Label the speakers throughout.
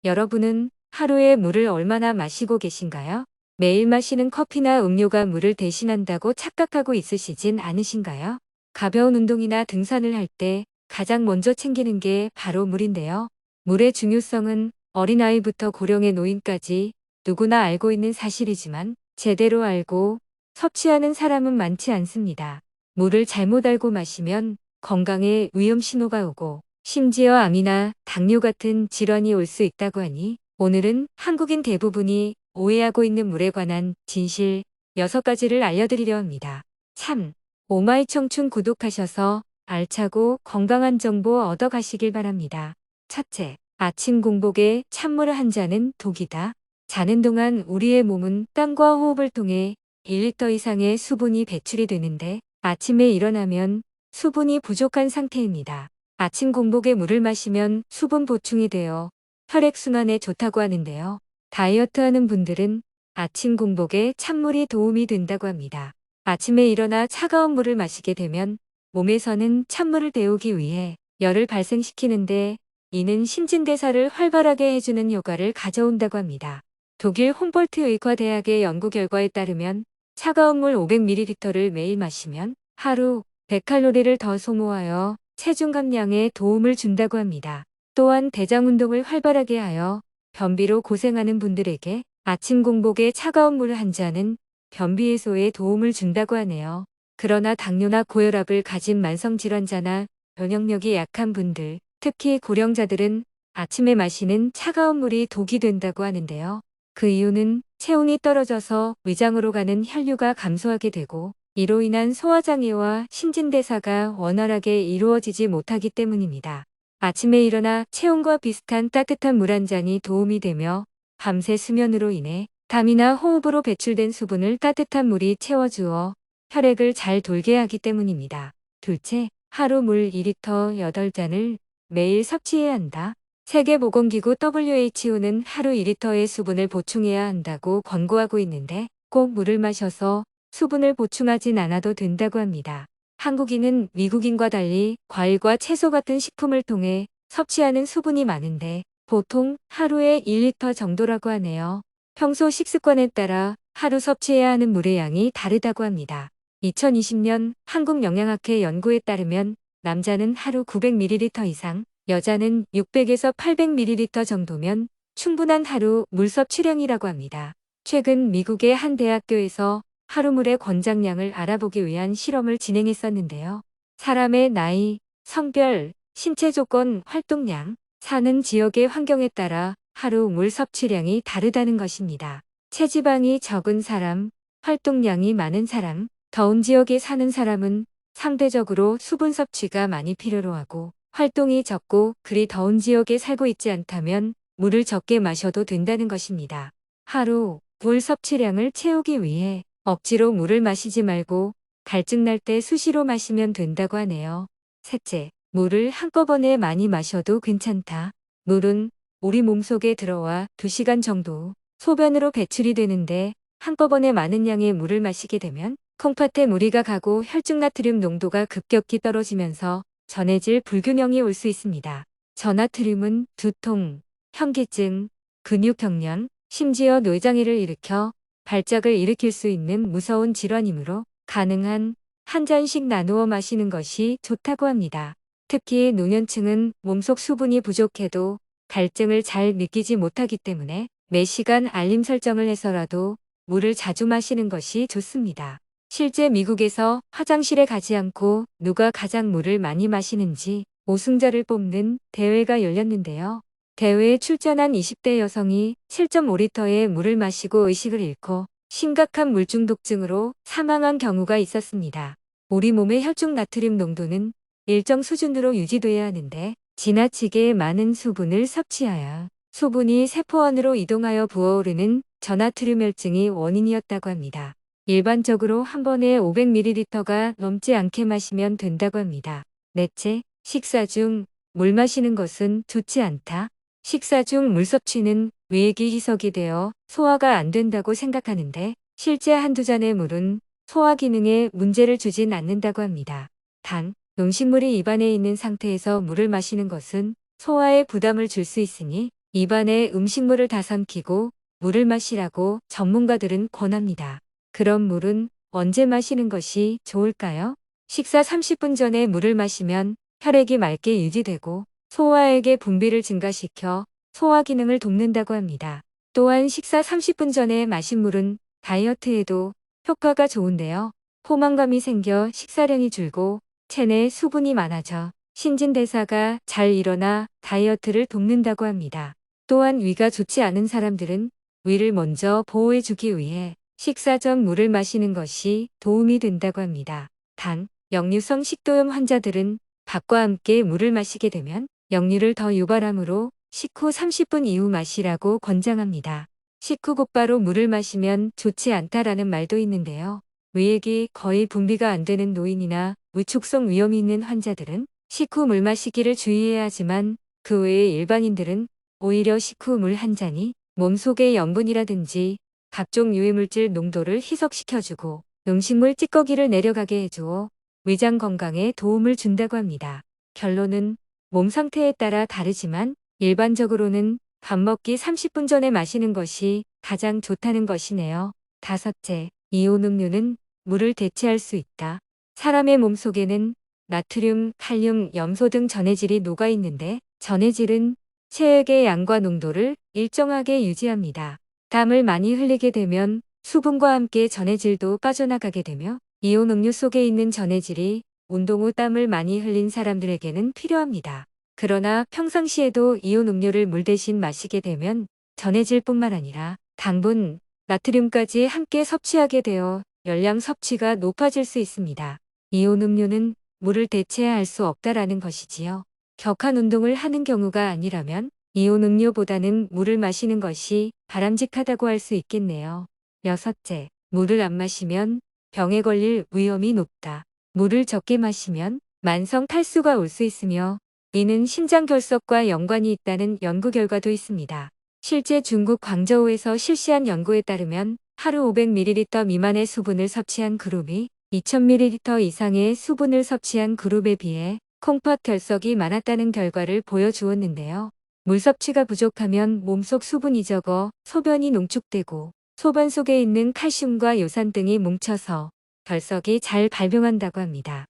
Speaker 1: 여러분은 하루에 물을 얼마나 마시고 계신가요? 매일 마시는 커피나 음료가 물을 대신한다고 착각하고 있으시진 않으신가요? 가벼운 운동이나 등산을 할 때 가장 먼저 챙기는 게 바로 물인데요. 물의 중요성은 어린아이부터 고령의 노인까지 누구나 알고 있는 사실이지만 제대로 알고 섭취하는 사람은 많지 않습니다. 물을 잘못 알고 마시면 건강에 위험 신호가 오고 심지어 암이나 당뇨 같은 질환이 올 수 있다고 하니 오늘은 한국인 대부분이 오해하고 있는 물에 관한 진실 6가지를 알려드리려 합니다. 참, 오마이 청춘 구독하셔서 알차고 건강한 정보 얻어가시길 바랍니다. 첫째, 아침 공복에 찬물 한 잔은 독이다. 자는 동안 우리의 몸은 땀과 호흡을 통해 1리터 이상의 수분이 배출이 되는데 아침에 일어나면 수분이 부족한 상태입니다. 아침 공복에 물을 마시면 수분 보충이 되어 혈액순환에 좋다고 하는데요. 다이어트하는 분들은 아침 공복에 찬물이 도움이 된다고 합니다. 아침에 일어나 차가운 물을 마시게 되면 몸에서는 찬물을 데우기 위해 열을 발생시키는데 이는 신진대사를 활발하게 해주는 효과를 가져온다고 합니다. 독일 홈볼트 의과대학의 연구 결과에 따르면 차가운 물 500ml를 매일 마시면 하루 100칼로리를 더 소모하여 체중 감량에 도움을 준다고 합니다. 또한 대장 운동을 활발하게 하여 변비로 고생하는 분들에게 아침 공복에 차가운 물 한 잔은 변비 해소에 도움을 준다고 하네요. 그러나 당뇨나 고혈압을 가진 만성질환자나 면역력이 약한 분들, 특히 고령자들은 아침에 마시는 차가운 물이 독이 된다고 하는데요. 그 이유는 체온이 떨어져서 위장으로 가는 혈류가 감소하게 되고 이로 인한 소화장애와 신진대사가 원활하게 이루어지지 못하기 때문입니다. 아침에 일어나 체온과 비슷한 따뜻한 물 한 잔이 도움이 되며 밤새 수면으로 인해 담이나 호흡으로 배출된 수분을 따뜻한 물이 채워주어 혈액을 잘 돌게 하기 때문입니다. 둘째, 하루 물 2리터 8잔을 매일 섭취해야 한다. 세계보건기구 WHO는 하루 2리터의 수분을 보충해야 한다고 권고하고 있는데 꼭 물을 마셔서 수분을 보충하진 않아도 된다고 합니다. 한국인은 미국인과 달리 과일과 채소 같은 식품을 통해 섭취하는 수분이 많은데 보통 하루에 1리터 정도라고 하네요. 평소 식습관에 따라 하루 섭취해야 하는 물의 양이 다르다고 합니다. 2020년 한국영양학회 연구에 따르면 남자는 하루 900ml 이상, 여자는 600에서 800ml 정도면 충분한 하루 물 섭취량이라고 합니다. 최근 미국의 한 대학교에서 하루 물의 권장량을 알아보기 위한 실험을 진행했었는데요. 사람의 나이, 성별, 신체 조건, 활동량, 사는 지역의 환경에 따라 하루 물 섭취량이 다르다는 것입니다. 체지방이 적은 사람, 활동량이 많은 사람, 더운 지역에 사는 사람은 상대적으로 수분 섭취가 많이 필요로 하고 활동이 적고 그리 더운 지역에 살고 있지 않다면 물을 적게 마셔도 된다는 것입니다. 하루 물 섭취량을 채우기 위해 억지로 물을 마시지 말고 갈증 날 때 수시로 마시면 된다고 하네요. 셋째, 물을 한꺼번에 많이 마셔도 괜찮다. 물은 우리 몸속에 들어와 2시간 정도 소변으로 배출이 되는데 한꺼번에 많은 양의 물을 마시게 되면 콩팥에 무리가 가고 혈중 나트륨 농도가 급격히 떨어지면서 전해질 불균형이 올 수 있습니다. 저나트륨은 두통, 현기증, 근육경련, 심지어 뇌장애를 일으켜 발작을 일으킬 수 있는 무서운 질환이므로 가능한 한 잔씩 나누어 마시는 것이 좋다고 합니다. 특히 노년층은 몸속 수분이 부족해도 갈증을 잘 느끼지 못하기 때문에 매 시간 알림 설정을 해서라도 물을 자주 마시는 것이 좋습니다. 실제 미국에서 화장실에 가지 않고 누가 가장 물을 많이 마시는지 우승자를 뽑는 대회가 열렸는데요. 대회에 출전한 20대 여성이 7.5리터의 물을 마시고 의식을 잃고 심각한 물중독증으로 사망한 경우가 있었습니다. 우리 몸의 혈중 나트륨 농도는 일정 수준으로 유지돼야 하는데 지나치게 많은 수분을 섭취하여 수분이 세포 안으로 이동하여 부어오르는 저나트륨혈증이 원인이었다고 합니다. 일반적으로 한 번에 500ml가 넘지 않게 마시면 된다고 합니다. 넷째, 식사 중 물 마시는 것은 좋지 않다. 식사 중 물 섭취는 위액이 희석이 되어 소화가 안 된다고 생각하는데 실제 한두 잔의 물은 소화 기능에 문제를 주진 않는다고 합니다. 단, 음식물이 입안에 있는 상태에서 물을 마시는 것은 소화에 부담을 줄 수 있으니 입안에 음식물을 다 삼키고 물을 마시라고 전문가들은 권합니다. 그럼 물은 언제 마시는 것이 좋을까요? 식사 30분 전에 물을 마시면 혈액이 맑게 유지되고 소화액의 분비를 증가시켜 소화 기능을 돕는다고 합니다. 또한 식사 30분 전에 마신 물은 다이어트에도 효과가 좋은데요. 포만감이 생겨 식사량이 줄고 체내 수분이 많아져 신진대사가 잘 일어나 다이어트를 돕는다고 합니다. 또한 위가 좋지 않은 사람들은 위를 먼저 보호해주기 위해 식사 전 물을 마시는 것이 도움이 된다고 합니다. 단, 역류성 식도염 환자들은 밥과 함께 물을 마시게 되면 역류를 더 유발하므로 식후 30분 이후 마시라고 권장합니다. 식후 곧바로 물을 마시면 좋지 않다라는 말도 있는데요. 위액이 거의 분비가 안 되는 노인이나 위축성 위염이 있는 환자들은 식후 물 마시기를 주의해야 하지만 그 외의 일반인들은 오히려 식후 물 한 잔이 몸속의 염분이라든지 각종 유해물질 농도를 희석시켜주고 음식물 찌꺼기를 내려가게 해주어 위장 건강에 도움을 준다고 합니다. 결론은 몸 상태에 따라 다르지만 일반적으로는 밥 먹기 30분 전에 마시는 것이 가장 좋다는 것이네요. 다섯째, 이온 음료는 물을 대체할 수 있다. 사람의 몸속에는 나트륨, 칼륨, 염소 등 전해질이 녹아 있는데 전해질은 체액의 양과 농도를 일정하게 유지합니다. 땀을 많이 흘리게 되면 수분과 함께 전해질도 빠져나가게 되며 이온 음료 속에 있는 전해질이 운동 후 땀을 많이 흘린 사람들에게는 필요합니다. 그러나 평상시에도 이온 음료를 물 대신 마시게 되면 전해질뿐만 아니라 당분, 나트륨까지 함께 섭취하게 되어 열량 섭취가 높아질 수 있습니다. 이온 음료는 물을 대체할 수 없다라는 것이지요. 격한 운동을 하는 경우가 아니라면 이온 음료보다는 물을 마시는 것이 바람직하다고 할 수 있겠네요. 여섯째, 물을 안 마시면 병에 걸릴 위험이 높다. 물을 적게 마시면 만성 탈수가 올 수 있으며 이는 심장 결석과 연관이 있다는 연구 결과도 있습니다. 실제 중국 광저우에서 실시한 연구에 따르면 하루 500ml 미만의 수분을 섭취한 그룹이 2000ml 이상의 수분을 섭취한 그룹에 비해 콩팥 결석이 많았다는 결과를 보여주었는데요. 물 섭취가 부족하면 몸속 수분이 적어 소변이 농축되고 소변 속에 있는 칼슘과 요산 등이 뭉쳐서 결석이 잘 발병한다고 합니다.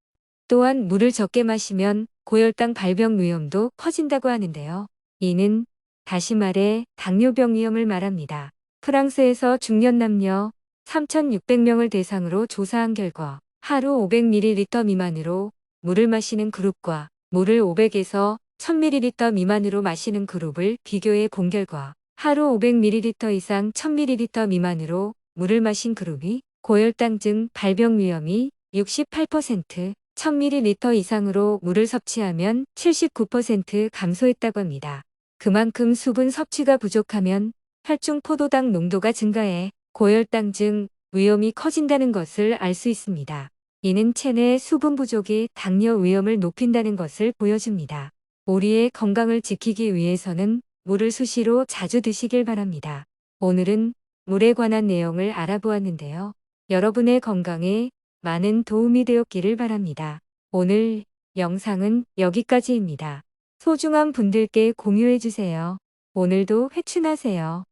Speaker 1: 또한 물을 적게 마시면 고혈당 발병 위험도 커진다고 하는데요. 이는 다시 말해 당뇨병 위험을 말합니다. 프랑스에서 중년 남녀 3,600명을 대상으로 조사한 결과 하루 500ml 미만으로 물을 마시는 그룹과 물을 500에서 1000ml 미만으로 마시는 그룹을 비교해 본 결과 하루 500ml 이상 1000ml 미만으로 물을 마신 그룹이 고혈당증 발병 위험이 68%, 1000ml 이상으로 물을 섭취하면 79% 감소했다고 합니다. 그만큼 수분 섭취가 부족하면 혈중 포도당 농도가 증가해 고혈당증 위험이 커진다는 것을 알 수 있습니다. 이는 체내 수분 부족이 당뇨 위험을 높인다는 것을 보여줍니다. 우리의 건강을 지키기 위해서는 물을 수시로 자주 드시길 바랍니다. 오늘은 물에 관한 내용을 알아보았는데요. 여러분의 건강에 많은 도움이 되었기를 바랍니다. 오늘 영상은 여기까지입니다. 소중한 분들께 공유해주세요. 오늘도 회춘하세요.